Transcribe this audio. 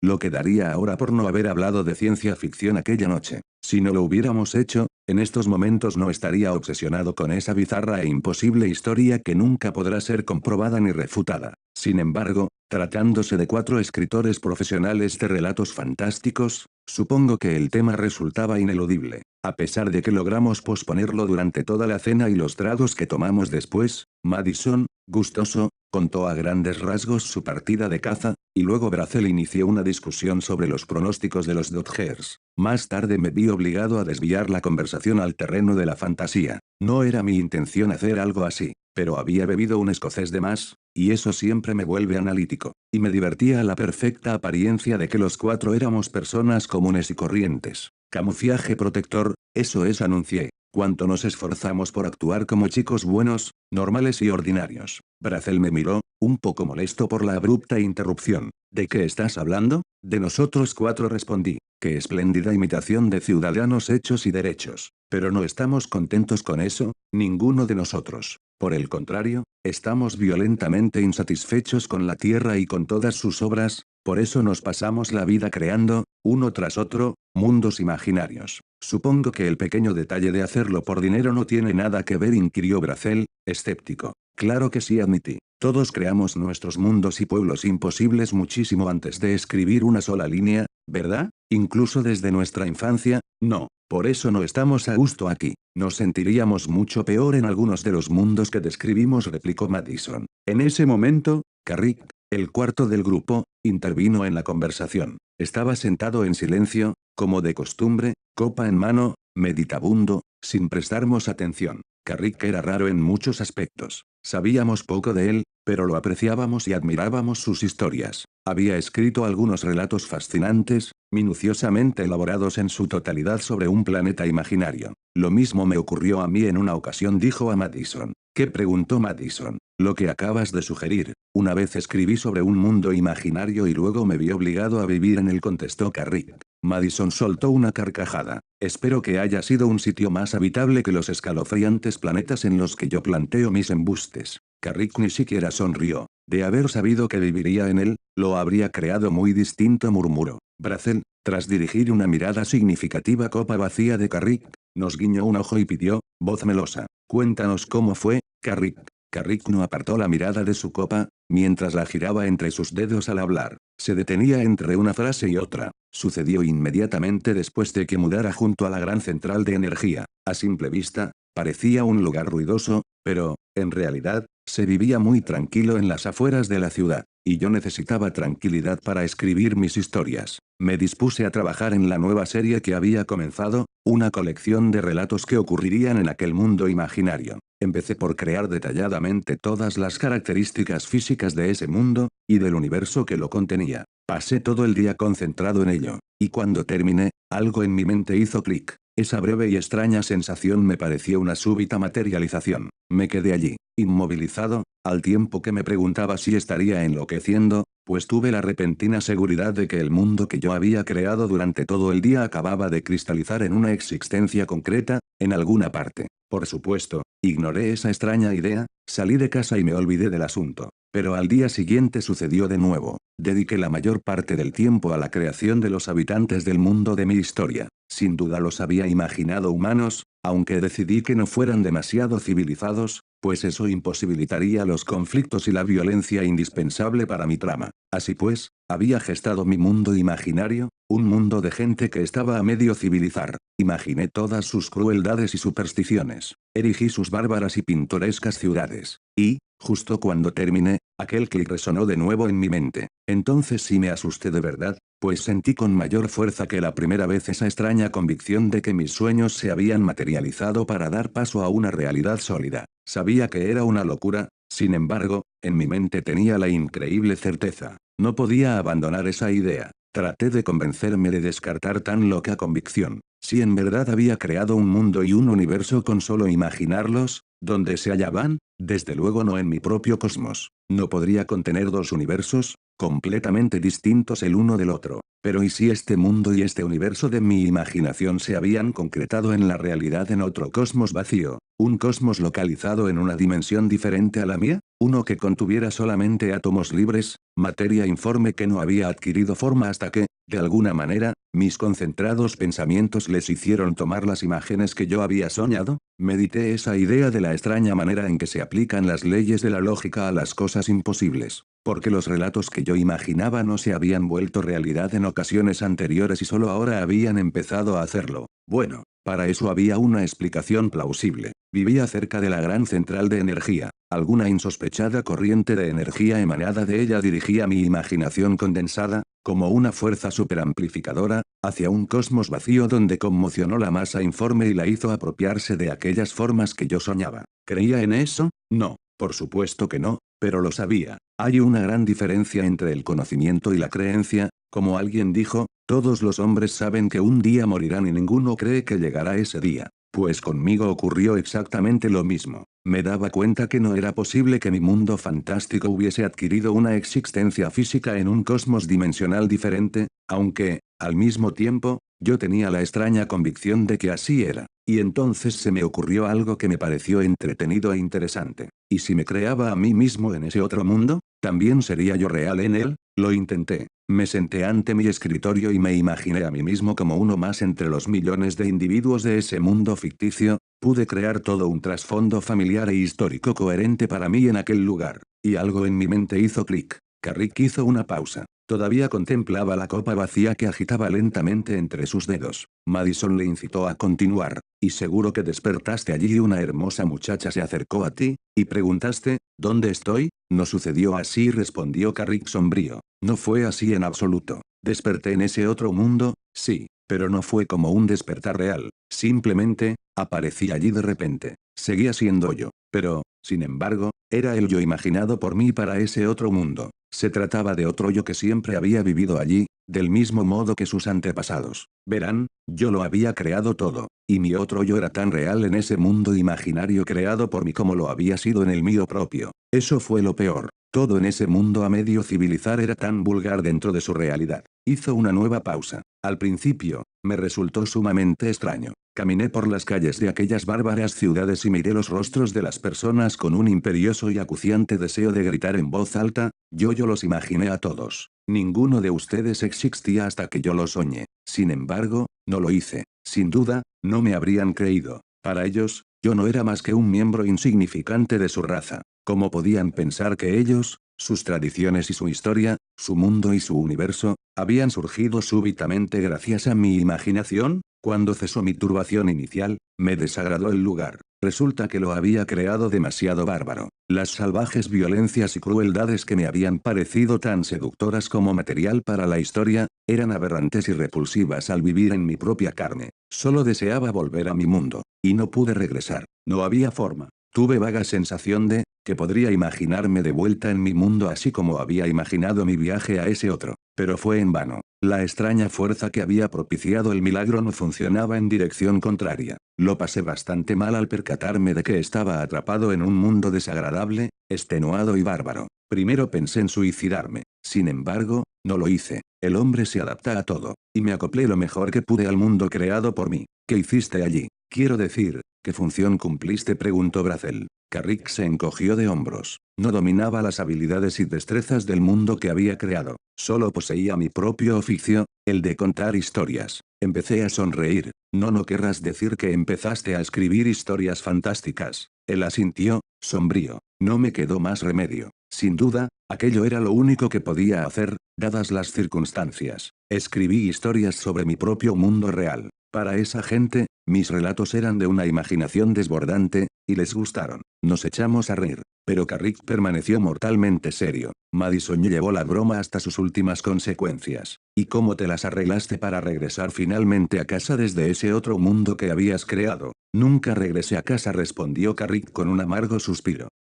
lo que daría ahora por no haber hablado de ciencia ficción aquella noche. Si no lo hubiéramos hecho, en estos momentos no estaría obsesionado con esa bizarra e imposible historia que nunca podrá ser comprobada ni refutada. Sin embargo, tratándose de 4 escritores profesionales de relatos fantásticos, supongo que el tema resultaba ineludible. A pesar de que logramos posponerlo durante toda la cena y los tragos que tomamos después, Madison, gustoso, contó a grandes rasgos su partida de caza, y luego Brazel inició una discusión sobre los pronósticos de los Dodgers. Más tarde me vi obligado a desviar la conversación al terreno de la fantasía. No era mi intención hacer algo así, pero había bebido un escocés de más, y eso siempre me vuelve analítico, y me divertía la perfecta apariencia de que los 4 éramos personas comunes y corrientes. Camuflaje protector, eso es, anuncié. Cuánto nos esforzamos por actuar como chicos buenos, normales y ordinarios. Brazel me miró, un poco molesto por la abrupta interrupción. ¿De qué estás hablando? De nosotros 4, respondí. Qué espléndida imitación de ciudadanos hechos y derechos. Pero no estamos contentos con eso, ninguno de nosotros. Por el contrario, estamos violentamente insatisfechos con la Tierra y con todas sus obras, por eso nos pasamos la vida creando, uno tras otro, mundos imaginarios. Supongo que el pequeño detalle de hacerlo por dinero no tiene nada que ver, inquirió Brazel, escéptico. Claro que sí, admití. Todos creamos nuestros mundos y pueblos imposibles muchísimo antes de escribir una sola línea, ¿verdad? Incluso desde nuestra infancia, no. Por eso no estamos a gusto aquí. Nos sentiríamos mucho peor en algunos de los mundos que describimos, replicó Madison. En ese momento, Carrick, el cuarto del grupo, intervino en la conversación. Estaba sentado en silencio, como de costumbre, copa en mano, meditabundo, sin prestarnos atención. Carrick era raro en muchos aspectos. Sabíamos poco de él, pero lo apreciábamos y admirábamos sus historias. Había escrito algunos relatos fascinantes, minuciosamente elaborados en su totalidad sobre un planeta imaginario. Lo mismo me ocurrió a mí en una ocasión, dijo a Madison. ¿Qué? Preguntó Madison. Lo que acabas de sugerir. Una vez escribí sobre un mundo imaginario y luego me vi obligado a vivir en él, contestó Carrick. Madison soltó una carcajada. Espero que haya sido un sitio más habitable que los escalofriantes planetas en los que yo planteo mis embustes. Carrick ni siquiera sonrió. De haber sabido que viviría en él, lo habría creado muy distinto, murmuró. Brazel, tras dirigir una mirada significativa copa vacía de Carrick, nos guiñó un ojo y pidió, voz melosa. Cuéntanos cómo fue, Carrick. Carrick no apartó la mirada de su copa, mientras la giraba entre sus dedos al hablar. Se detenía entre una frase y otra. Sucedió inmediatamente después de que mudara junto a la gran central de energía. A simple vista, parecía un lugar ruidoso, pero, en realidad, se vivía muy tranquilo en las afueras de la ciudad, y yo necesitaba tranquilidad para escribir mis historias. Me dispuse a trabajar en la nueva serie que había comenzado, una colección de relatos que ocurrirían en aquel mundo imaginario. Empecé por crear detalladamente todas las características físicas de ese mundo, y del universo que lo contenía. Pasé todo el día concentrado en ello, y cuando terminé, algo en mi mente hizo clic. Esa breve y extraña sensación me pareció una súbita materialización. Me quedé allí, inmovilizado, al tiempo que me preguntaba si estaría enloqueciendo, pues tuve la repentina seguridad de que el mundo que yo había creado durante todo el día acababa de cristalizar en una existencia concreta, en alguna parte. Por supuesto, ignoré esa extraña idea, salí de casa y me olvidé del asunto. Pero al día siguiente sucedió de nuevo. Dediqué la mayor parte del tiempo a la creación de los habitantes del mundo de mi historia. Sin duda los había imaginado humanos, aunque decidí que no fueran demasiado civilizados, pues eso imposibilitaría los conflictos y la violencia indispensable para mi trama. Así pues, había gestado mi mundo imaginario, un mundo de gente que estaba a medio civilizar. Imaginé todas sus crueldades y supersticiones. Erigí sus bárbaras y pintorescas ciudades. Y, justo cuando terminé, aquel clic resonó de nuevo en mi mente. Entonces sí me asusté de verdad, pues sentí con mayor fuerza que la primera vez esa extraña convicción de que mis sueños se habían materializado para dar paso a una realidad sólida. Sabía que era una locura, sin embargo, en mi mente tenía la increíble certeza. No podía abandonar esa idea. Traté de convencerme de descartar tan loca convicción. Si en verdad había creado un mundo y un universo con solo imaginarlos, ¿dónde se hallaban? Desde luego no en mi propio cosmos. ¿No podría contener 2 universos? completamente distintos el uno del otro. Pero ¿y si este mundo y este universo de mi imaginación se habían concretado en la realidad en otro cosmos vacío? ¿Un cosmos localizado en una dimensión diferente a la mía? ¿Uno que contuviera solamente átomos libres, materia informe que no había adquirido forma hasta que, de alguna manera, mis concentrados pensamientos les hicieron tomar las imágenes que yo había soñado? Medité esa idea de la extraña manera en que se aplican las leyes de la lógica a las cosas imposibles. Porque los relatos que yo imaginaba no se habían vuelto realidad en ocasiones anteriores y solo ahora habían empezado a hacerlo. Bueno, para eso había una explicación plausible. Vivía cerca de la gran central de energía. Alguna insospechada corriente de energía emanada de ella dirigía mi imaginación condensada, como una fuerza superamplificadora, hacia un cosmos vacío donde conmocionó la masa informe y la hizo apropiarse de aquellas formas que yo soñaba. ¿Creía en eso? No, por supuesto que no, pero lo sabía. Hay una gran diferencia entre el conocimiento y la creencia, como alguien dijo, todos los hombres saben que un día morirán y ninguno cree que llegará ese día. Pues conmigo ocurrió exactamente lo mismo. Me daba cuenta que no era posible que mi mundo fantástico hubiese adquirido una existencia física en un cosmos dimensional diferente, aunque, al mismo tiempo, yo tenía la extraña convicción de que así era. Y entonces se me ocurrió algo que me pareció entretenido e interesante. ¿Y si me creaba a mí mismo en ese otro mundo? ¿También sería yo real en él? Lo intenté. Me senté ante mi escritorio y me imaginé a mí mismo como uno más entre los millones de individuos de ese mundo ficticio. Pude crear todo un trasfondo familiar e histórico coherente para mí en aquel lugar. Y algo en mi mente hizo clic. Carrick hizo una pausa. Todavía contemplaba la copa vacía que agitaba lentamente entre sus dedos. Madison le incitó a continuar. Y seguro que despertaste allí y una hermosa muchacha se acercó a ti, y preguntaste, ¿dónde estoy? No sucedió así, respondió Carrick sombrío. No fue así en absoluto. Desperté en ese otro mundo, sí, pero no fue como un despertar real. Simplemente, aparecí allí de repente. Seguía siendo yo, pero, sin embargo, era el yo imaginado por mí para ese otro mundo. Se trataba de otro yo que siempre había vivido allí, del mismo modo que sus antepasados. Verán, yo lo había creado todo, y mi otro yo era tan real en ese mundo imaginario creado por mí como lo había sido en el mío propio. Eso fue lo peor. Todo en ese mundo a medio civilizar era tan vulgar dentro de su realidad. Hizo una nueva pausa. Al principio, me resultó sumamente extraño. Caminé por las calles de aquellas bárbaras ciudades y miré los rostros de las personas con un imperioso y acuciante deseo de gritar en voz alta, yo los imaginé a todos. Ninguno de ustedes existía hasta que yo lo soñé. Sin embargo, no lo hice. Sin duda, no me habrían creído. Para ellos, yo no era más que un miembro insignificante de su raza. ¿Cómo podían pensar que ellos, sus tradiciones y su historia, su mundo y su universo, habían surgido súbitamente gracias a mi imaginación? Cuando cesó mi turbación inicial, me desagradó el lugar. Resulta que lo había creado demasiado bárbaro. Las salvajes violencias y crueldades que me habían parecido tan seductoras como material para la historia, eran aberrantes y repulsivas al vivir en mi propia carne. Solo deseaba volver a mi mundo. Y no pude regresar. No había forma. Tuve vaga sensación de, que podría imaginarme de vuelta en mi mundo así como había imaginado mi viaje a ese otro. Pero fue en vano. La extraña fuerza que había propiciado el milagro no funcionaba en dirección contraria. Lo pasé bastante mal al percatarme de que estaba atrapado en un mundo desagradable, extenuado y bárbaro. Primero pensé en suicidarme. Sin embargo, no lo hice. El hombre se adapta a todo. Y me acoplé lo mejor que pude al mundo creado por mí. ¿Qué hiciste allí? Quiero decir, ¿qué función cumpliste?, preguntó Brazel. Carrick se encogió de hombros. No dominaba las habilidades y destrezas del mundo que había creado. Solo poseía mi propio oficio, el de contar historias. Empecé a sonreír. No querrás decir que empezaste a escribir historias fantásticas. Él asintió, sombrío. No me quedó más remedio. Sin duda, aquello era lo único que podía hacer, dadas las circunstancias. Escribí historias sobre mi propio mundo real. Para esa gente, mis relatos eran de una imaginación desbordante, y les gustaron. Nos echamos a reír. Pero Carrick permaneció mortalmente serio. Madison llevó la broma hasta sus últimas consecuencias. ¿Y cómo te las arreglaste para regresar finalmente a casa desde ese otro mundo que habías creado? Nunca regresé a casa, respondió Carrick con un amargo suspiro.